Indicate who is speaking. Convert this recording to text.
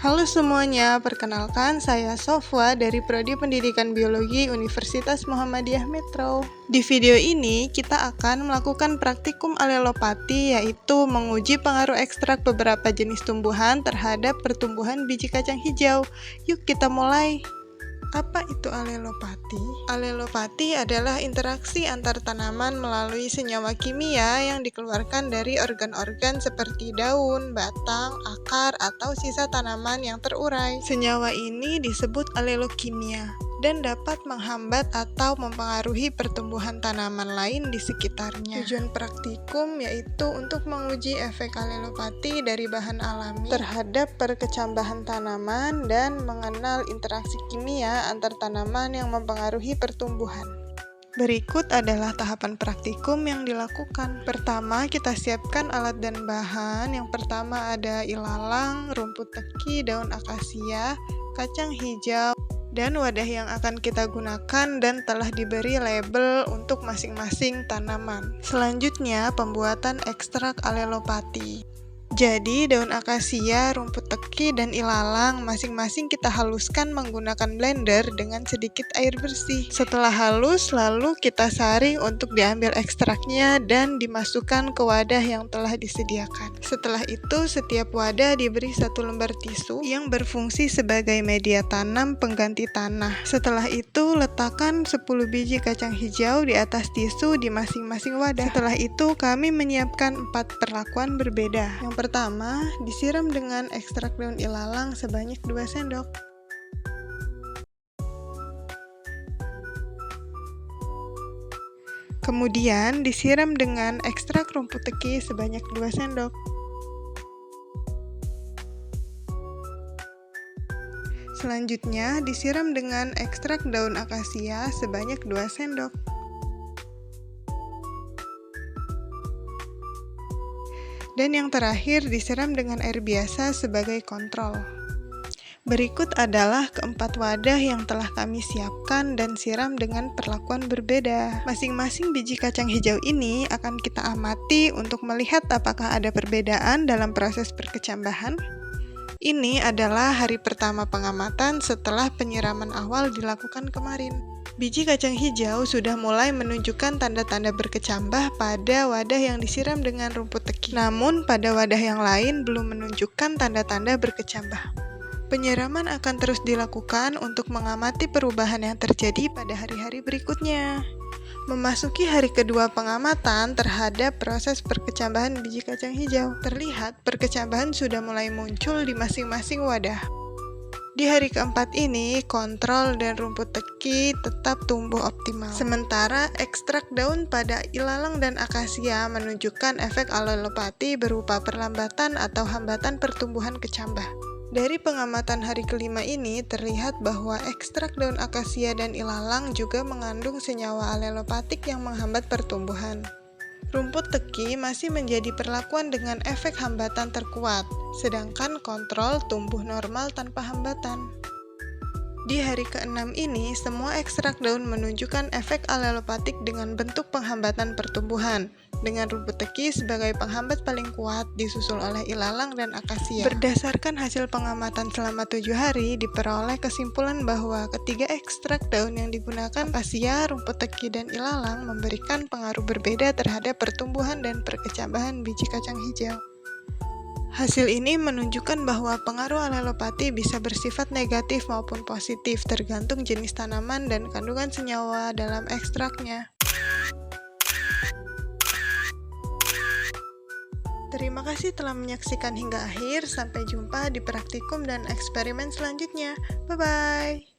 Speaker 1: Halo semuanya, perkenalkan saya Sofwa dari Prodi Pendidikan Biologi Universitas Muhammadiyah Metro. Di video ini kita akan melakukan praktikum alelopati, yaitu menguji pengaruh ekstrak beberapa jenis tumbuhan terhadap pertumbuhan biji kacang hijau. Yuk kita mulai. Apa itu alelopati? Alelopati adalah interaksi antar tanaman melalui senyawa kimia yang dikeluarkan dari organ-organ seperti daun, batang, akar, atau sisa tanaman yang terurai. Senyawa ini disebut alelokimia dan dapat menghambat atau mempengaruhi pertumbuhan tanaman lain di sekitarnya. Tujuan praktikum yaitu untuk menguji efek alelopati dari bahan alami terhadap perkecambahan tanaman dan mengenal interaksi kimia antar tanaman yang mempengaruhi pertumbuhan. Berikut adalah tahapan praktikum yang dilakukan. Pertama, kita siapkan alat dan bahan. Yang pertama ada ilalang, rumput teki, daun akasia, kacang hijau, dan wadah yang akan kita gunakan dan telah diberi label untuk masing-masing tanaman. Selanjutnya, pembuatan ekstrak alelopati. Jadi, daun akasia, rumput teki, dan ilalang masing-masing kita haluskan menggunakan blender dengan sedikit air bersih. Setelah halus, lalu kita saring untuk diambil ekstraknya dan dimasukkan ke wadah yang telah disediakan. Setelah itu, setiap wadah diberi satu lembar tisu yang berfungsi sebagai media tanam pengganti tanah. Setelah itu, letakkan 10 biji kacang hijau di atas tisu di masing-masing wadah. Setelah itu, kami menyiapkan 4 perlakuan berbeda. Yang pertama, disiram dengan ekstrak daun ilalang sebanyak 2 sendok. Kemudian, disiram dengan ekstrak rumput teki sebanyak 2 sendok. Selanjutnya, disiram dengan ekstrak daun akasia sebanyak 2 sendok. Dan yang terakhir, disiram dengan air biasa sebagai kontrol. Berikut adalah keempat wadah yang telah kami siapkan dan siram dengan perlakuan berbeda. Masing-masing biji kacang hijau ini akan kita amati untuk melihat apakah ada perbedaan dalam proses perkecambahan. Ini adalah hari pertama pengamatan setelah penyiraman awal dilakukan kemarin. Biji kacang hijau sudah mulai menunjukkan tanda-tanda berkecambah pada wadah yang disiram dengan rumput teki. Namun, pada wadah yang lain belum menunjukkan tanda-tanda berkecambah. Penyiraman akan terus dilakukan untuk mengamati perubahan yang terjadi pada hari-hari berikutnya. Memasuki hari kedua pengamatan terhadap proses perkecambahan biji kacang hijau, terlihat perkecambahan sudah mulai muncul di masing-masing wadah. Di hari keempat ini, kontrol dan rumput teki tetap tumbuh optimal. Sementara ekstrak daun pada ilalang dan akasia menunjukkan efek alelopati berupa perlambatan atau hambatan pertumbuhan kecambah. Dari pengamatan hari kelima ini, terlihat bahwa ekstrak daun akasia dan ilalang juga mengandung senyawa alelopatik yang menghambat pertumbuhan. Rumput teki masih menjadi perlakuan dengan efek hambatan terkuat, sedangkan kontrol tumbuh normal tanpa hambatan. Di hari ke-6 ini, semua ekstrak daun menunjukkan efek alelopatik dengan bentuk penghambatan pertumbuhan, dengan rumput teki sebagai penghambat paling kuat, disusul oleh ilalang dan akasia. Berdasarkan hasil pengamatan selama 7 hari, diperoleh kesimpulan bahwa ketiga ekstrak daun yang digunakan, akasia, rumput teki, dan ilalang, memberikan pengaruh berbeda terhadap pertumbuhan dan perkecambahan biji kacang hijau. Hasil ini menunjukkan bahwa pengaruh alelopati bisa bersifat negatif maupun positif, tergantung jenis tanaman dan kandungan senyawa dalam ekstraknya. Terima kasih telah menyaksikan hingga akhir. Sampai jumpa di praktikum dan eksperimen selanjutnya. Bye-bye.